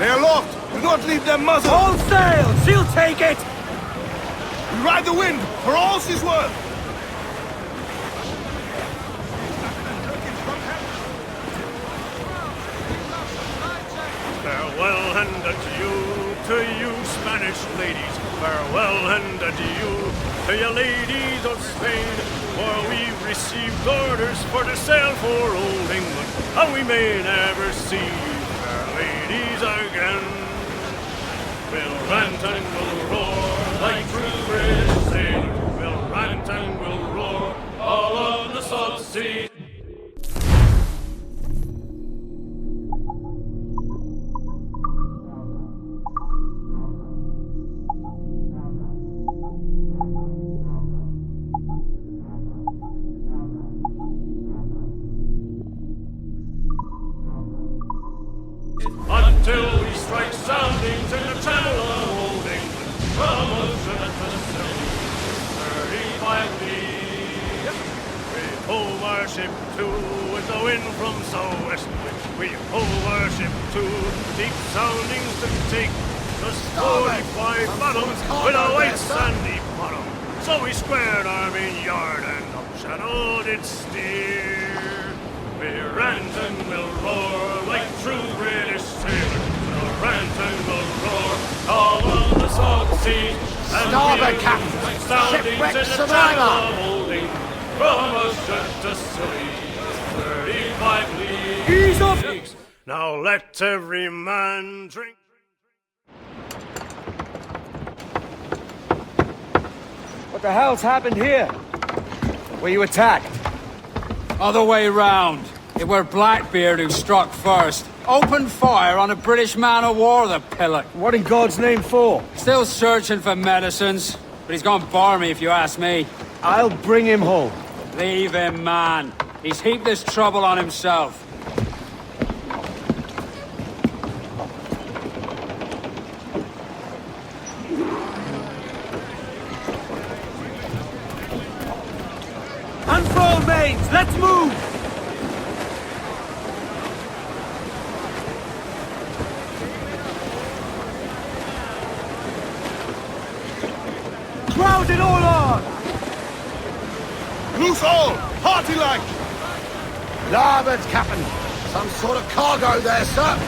They are locked! Do not leave them muzzled! All sail! She'll take it! We ride the wind, for all she's worth! Farewell and adieu to you, Spanish ladies. Farewell and adieu to you, ladies of Spain. For we've received orders for to sail for old England, and we may never see you, fair ladies, again. We'll rant and we'll roar like true British sailors. We'll rant and we'll roar all on the salt sea. Until we strike soundings in the channel of old England, from ocean to sea, 35 leagues. We hove our ship to with the wind from southwestward. We hove our ship to deep soundings to take just 45 fathoms with a white sandy bottom. So we squared our main yard and up shadow did steer. We rant and we'll roar like true British sailors. We'll rant and we'll roar all on the salt sea. Starboard, Captain! Shipwreck survivor! From ocean to sea, 35 leagues. Ease up! Now let every man drink. What the hell's happened here? Were you attacked? Other way round. It were Blackbeard who struck first. Opened fire on a British man-o'-war, the pillock. What in God's name for? Still searching for medicines, but he's gone barmy if you ask me. I'll bring him home. Leave him, man. He's heaped this trouble on himself. Unfurl mains! Let's move! Crowd it all on! Loose all! Party like! Larboard, Captain! Some sort of cargo there, sir!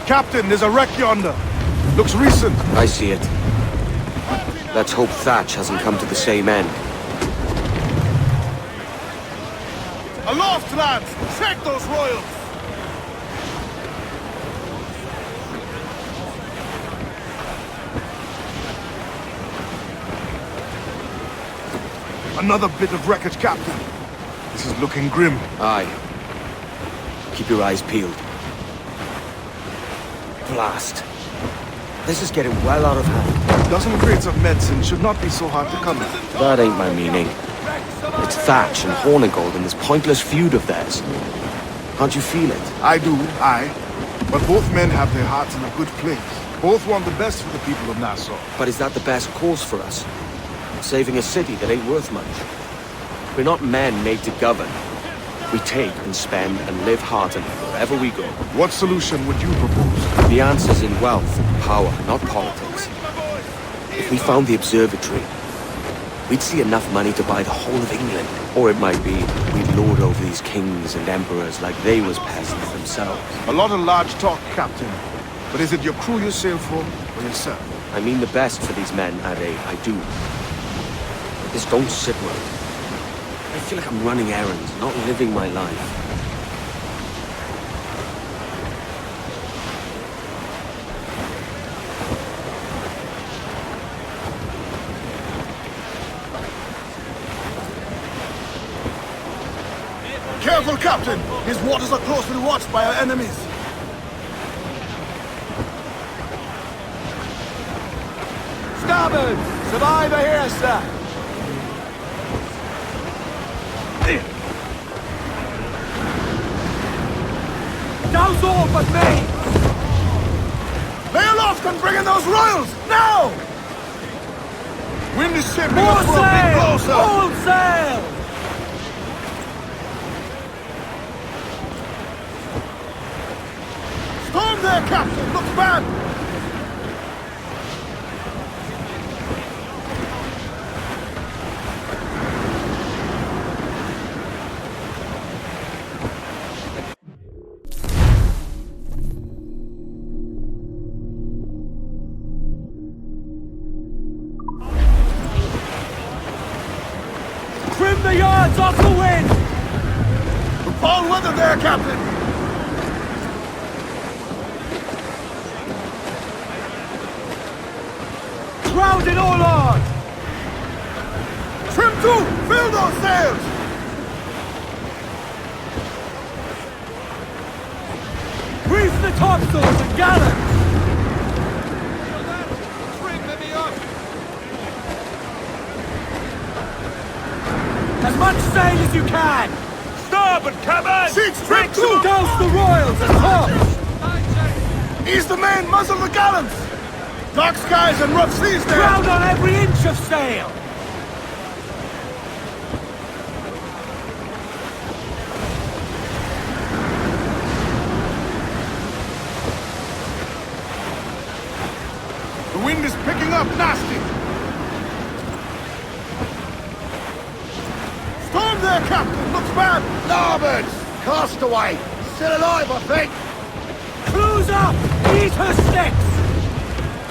Captain, there's a wreck yonder. Looks recent. I see it. Let's hope Thatch hasn't come to the same end. Aloft, lads! Check those royals! Another bit of wreckage, Captain. This is looking grim. Aye. Keep your eyes peeled. Blast. This is getting well out of hand. A dozen crates of medicine should not be so hard to come at. That ain't my meaning. It's Thatch and Hornigold and this pointless feud of theirs. Can't you feel it? I do, aye. But both men have their hearts in a good place. Both want the best for the people of Nassau. But is that the best course for us? Saving a city that ain't worth much. We're not men made to govern. We take and spend and live heartily wherever we go. What solution would you propose? The answer's in wealth and power, not politics. If we found the observatory, we'd see enough money to buy the whole of England. Or it might be we'd lord over these kings and emperors like they was peasants themselves. A lot of large talk, Captain. But is it your crew you sail for, or yourself? I mean the best for these men, Ade, I do. This don't sit right. I feel like I'm running errands, not living my life. Careful, Captain! His waters are closely watched by our enemies. Starboard! Survivor here, sir! Douse all but me! Lay aloft and bring in those royals! Now! Wind is shaping up for a bit closer! Full sail! Storm there, Captain! Looks bad! Trim the yards off the wind! All weather there, Captain! Crowd it all on! Trim to! Fill those sails! Reef the topsails and gallants! Trim them up! As much sail as you can! Starboard, Kabah! Sheets trim to! Douse the royals and tops! Ease the main, muzzle the gallants! Dark skies and rough seas there! Crowd on every inch of sail! The wind is picking up nasty! Storm there, Captain! Looks bad! Larboard! Cast away! Still alive, I think! Cruise up! Eat her sticks!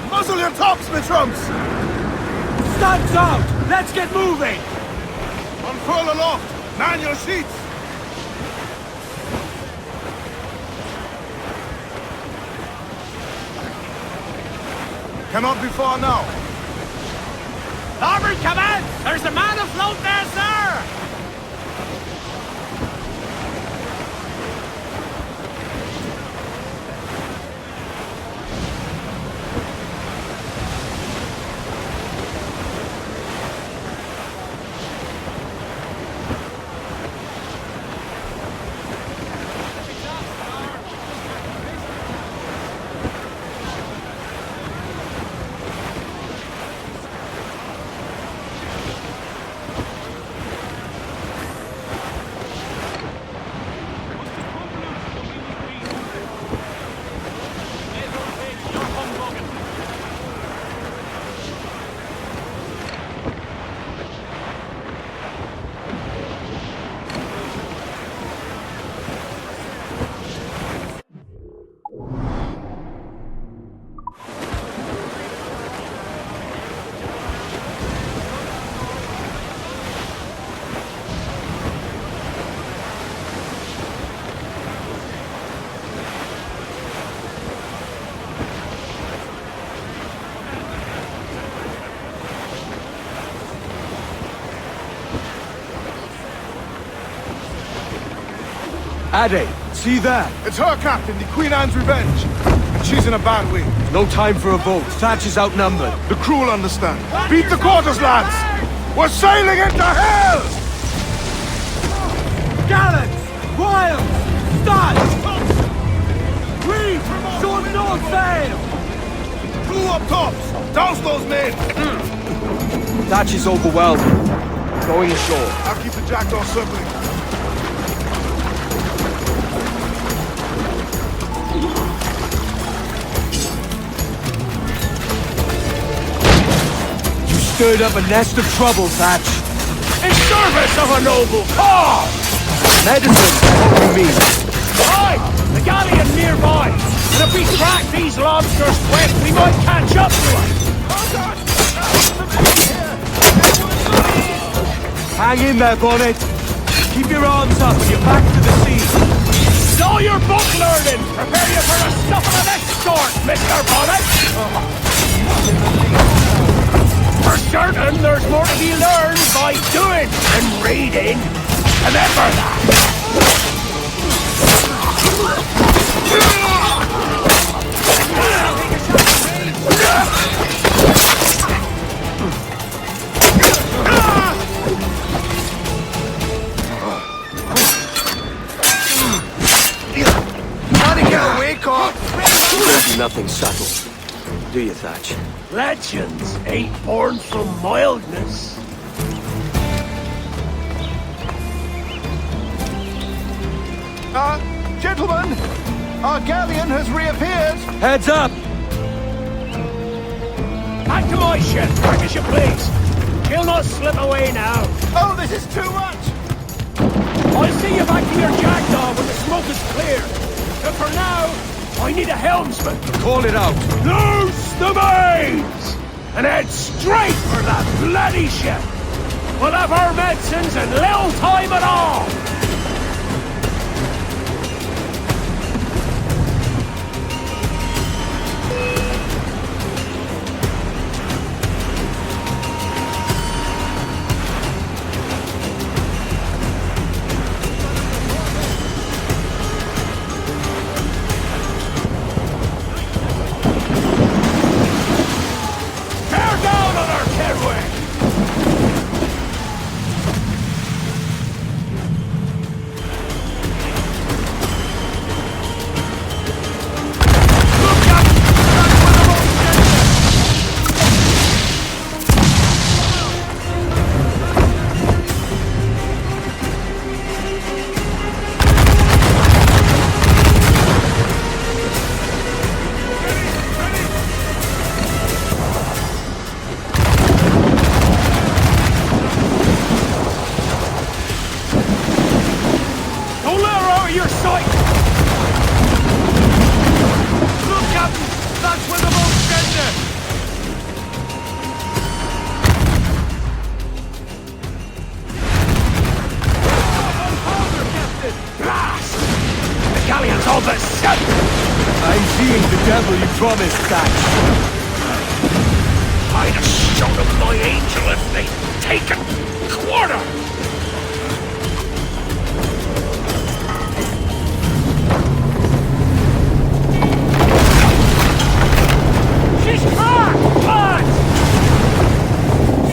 Muzzle your tops, my trumps! Studs out! Let's get moving! Unfurl aloft! Man your sheets! Cannot be far now. Larboard, Kabah! There's a man afloat there, sir! Ade, see that? It's her, Captain, the Queen Anne's revenge. And she's in a bad way. No time for a vote. Thatch is outnumbered. The crew will understand. Beat the quarters, lads! We're sailing into hell! Gallants! Royals! Studs! Reef! Short north sail! Crew up tops! Douse those men! Thatch is overwhelmed. Going ashore. I'll keep the jackdaw circling. Stirred up a nest of trouble, Thatch. In service of a noble cause! Medicine, what do you mean? Aye! The galleon nearby! And if we crack these lobsters quick, we might catch up to them! Hang in there, Bonnet. Keep your arms up and your back to the sea. Know your book learning! Prepare you for a scuffle of escort, Mr. Bonnet! For certain, there's more to be learned by doing than reading. Remember that! Gotta get away, Cobb! Maybe nothing subtle. Do you, Thatch? Legends ain't born from mildness. Gentlemen, our galleon has reappeared. Heads up! Back to my ship, quick as you please. He'll not slip away now. Oh, this is too much! I'll see you back to your jackdaw when the smoke is clear. But for now, I need a helmsman. Call it out. Loose the mains! And head straight for that bloody ship! We'll have our medicines in little time at all! I'm seeing the devil you promised, Thatch. I'd have shown them my angel if they'd taken quarter! She's cracked! Lads!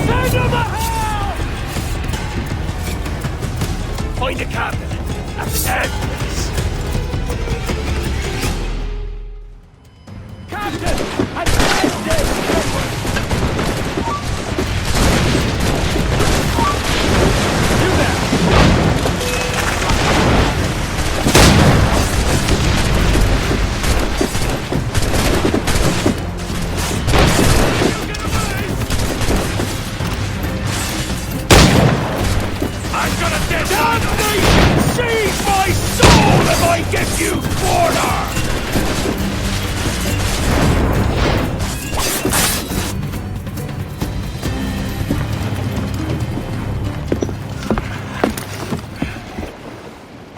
Send them a help! Find the captain. That's dead, please. Captain! I'm dead! Seize my soul if I get you quarter!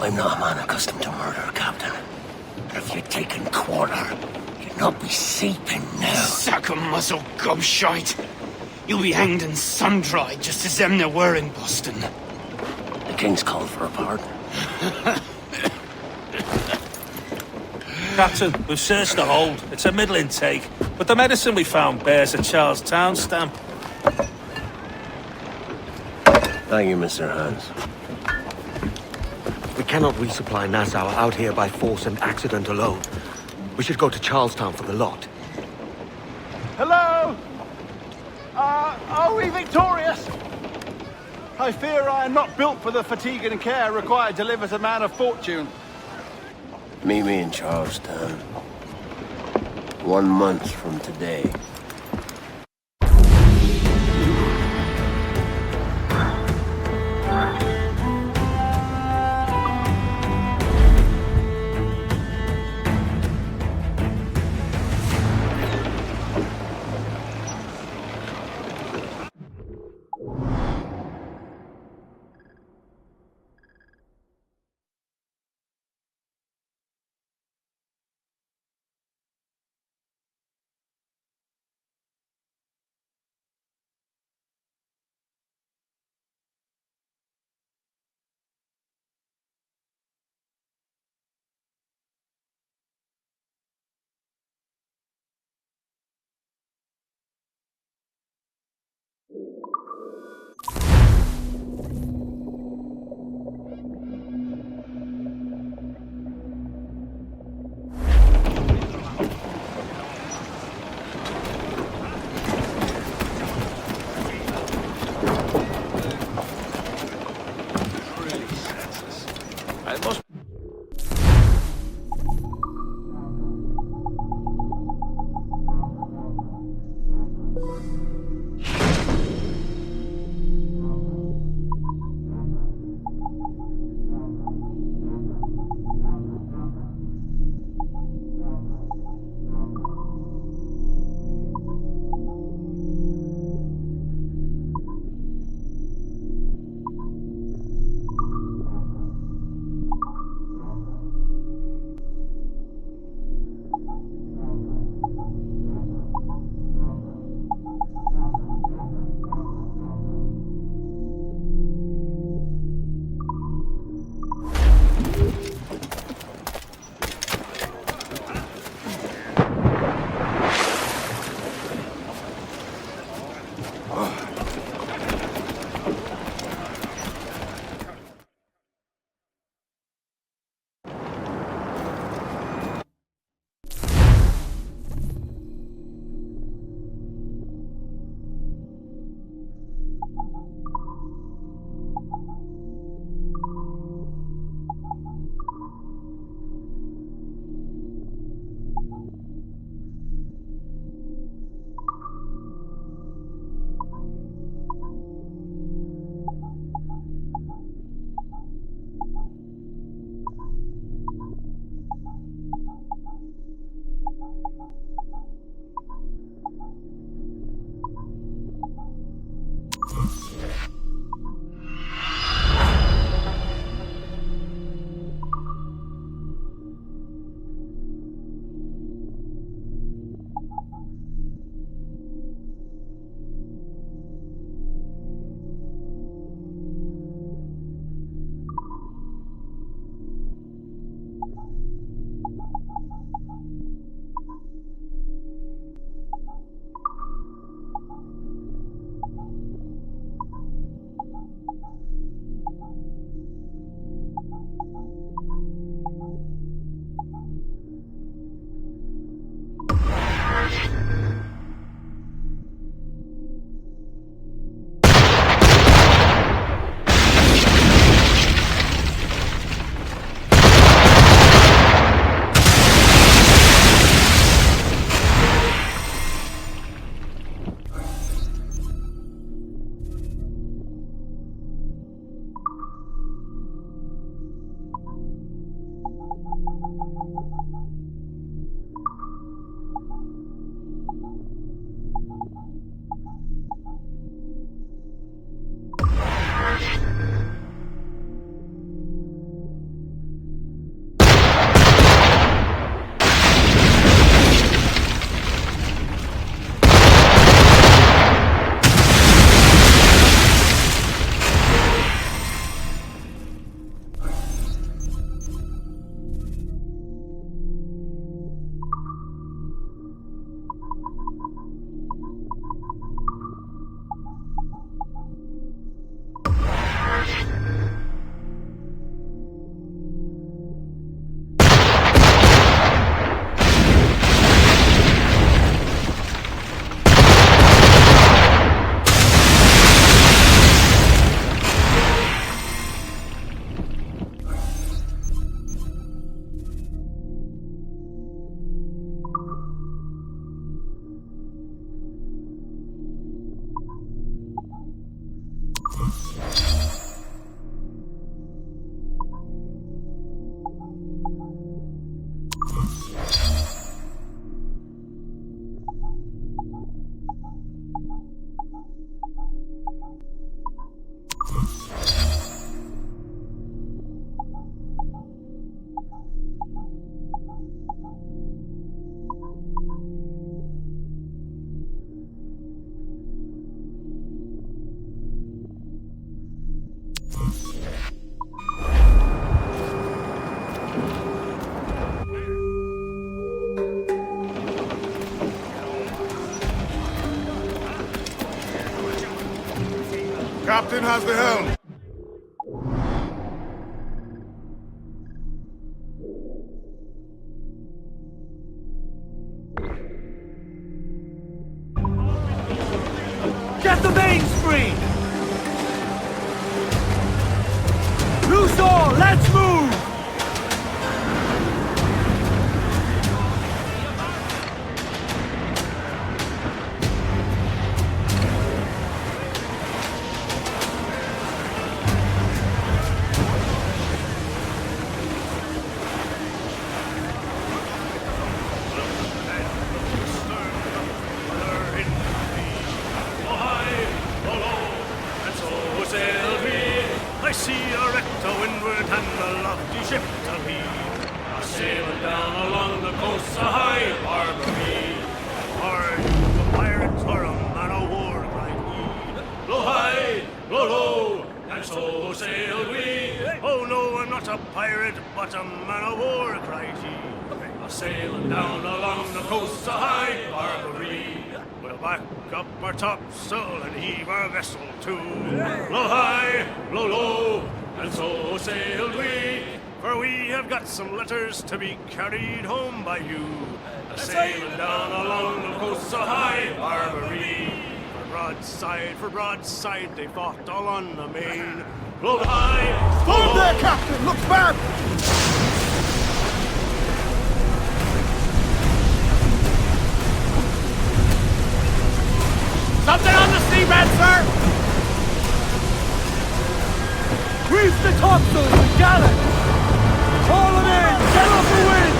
I'm not a man accustomed to murder, Captain. But if you'd taken quarter, you'd not be sleeping now. Sack of muzzle gobshite. You'll be hanged and sun-dried just as them there were in Boston. The King's called for a pardon. Captain, we've searched the hold. It's a middle intake, but the medicine we found bears a Charlestown stamp. Thank you, Mr. Hans. We cannot resupply Nassau out here by force and accident alone. We should go to Charlestown for the lot. Hello? Are we victorious? I fear I am not built for the fatigue and care required to live as a man of fortune. Meet me in Charlestown. 1 month from today. Captain has the helm. Get the mains free! Loose all, let's move! I see a wreck to windward and a lofty ship to lead, a sailing down along the coast of high Barbary. Are you a pirate or a man of war, cried we. Blow high, blow low, and so sailed we. Oh no, I'm not a pirate, but a man of war, cried he. A sailing down along the coast of high Barbary. We'll back up our topsail and heave our vessel to. Blow high, blow low, and so sailed we. For we have got some letters to be carried home by you. A sailing down along the coast of high Barbary. For broadside they fought all on the main. Blow high, blow Hold low. there, Captain! Look bad! Something on the seabed, sir! Reef the topsails and gallant! Haul them in! Get off the wind!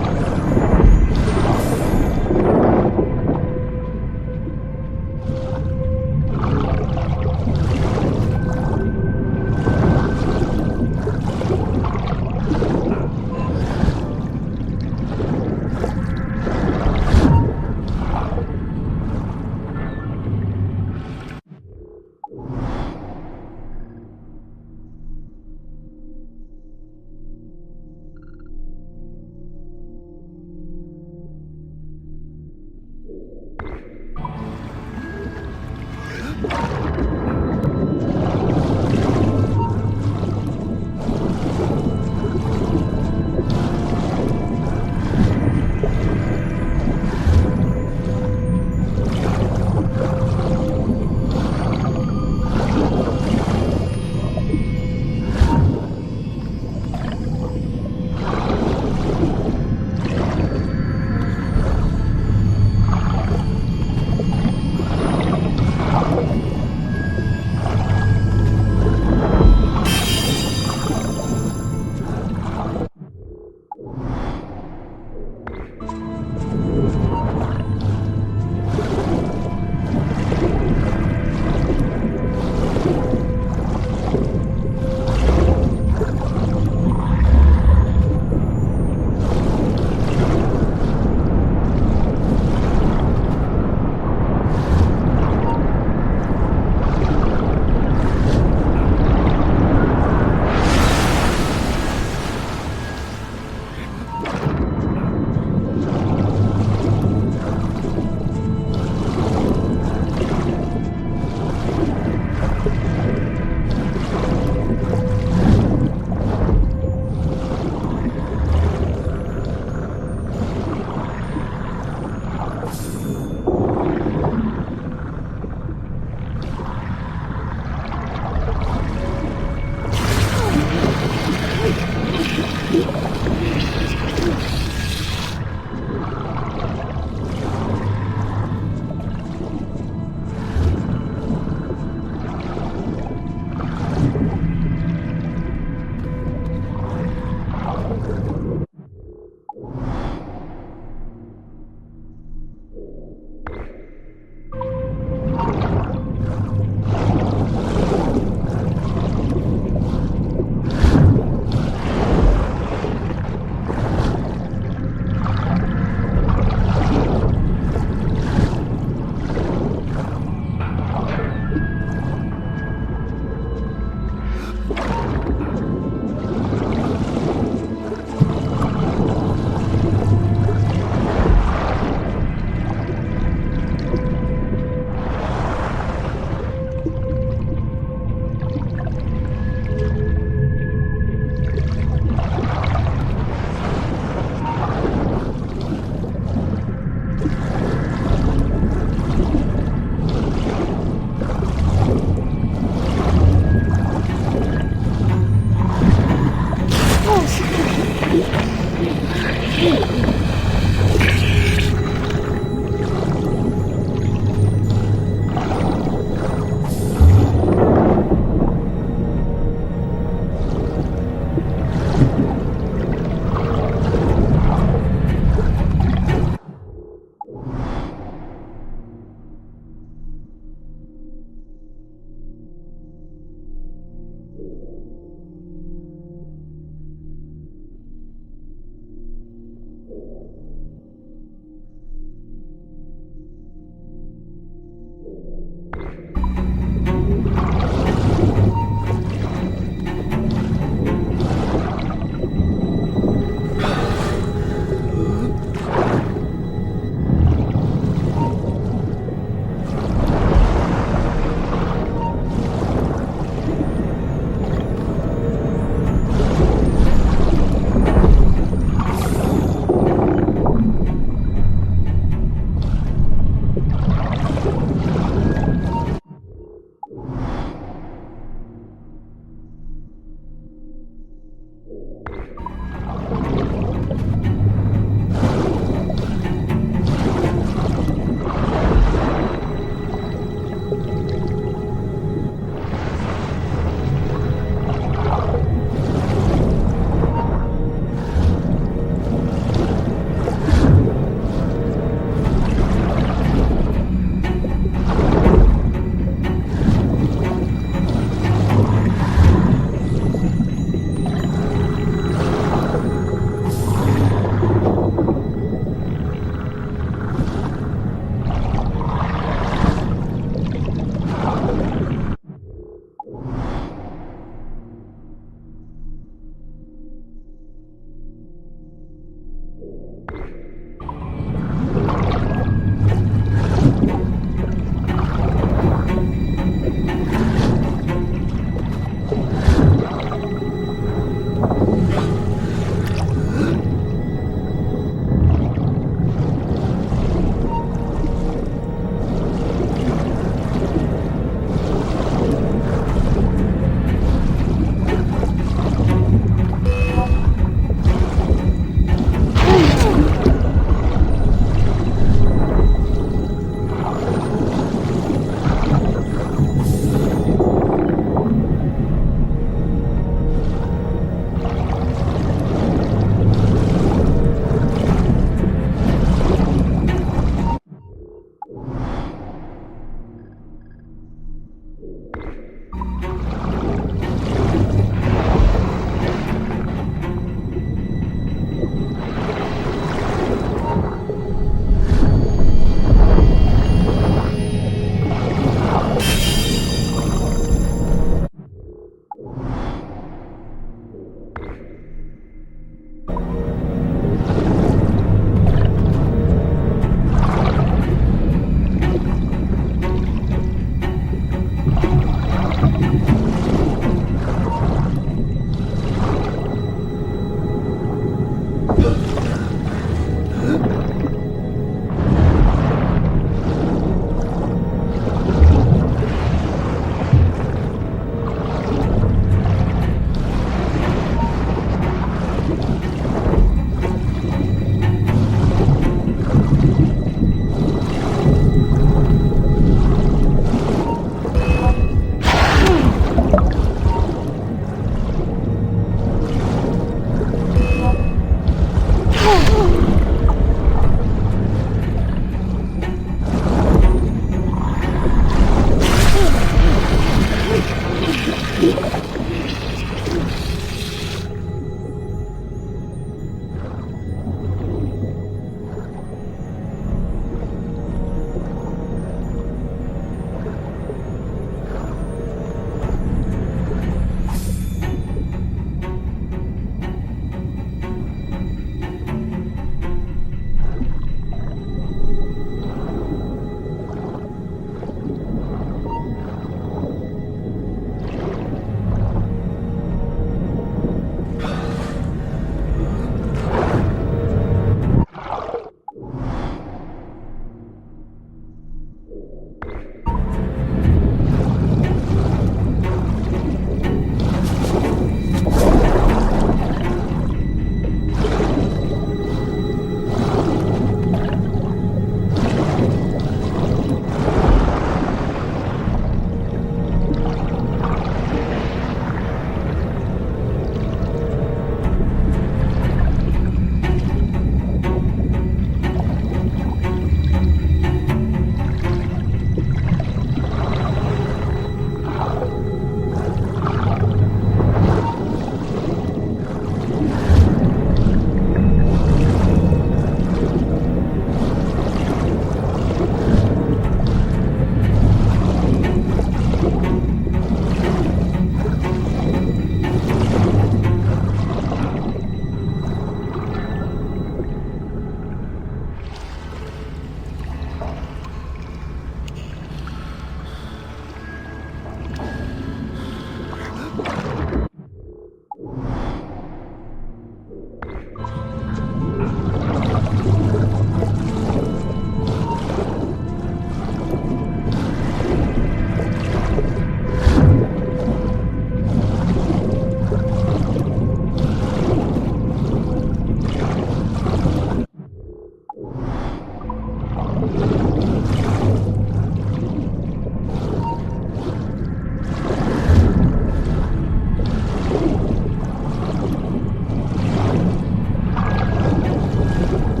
Shipwreck.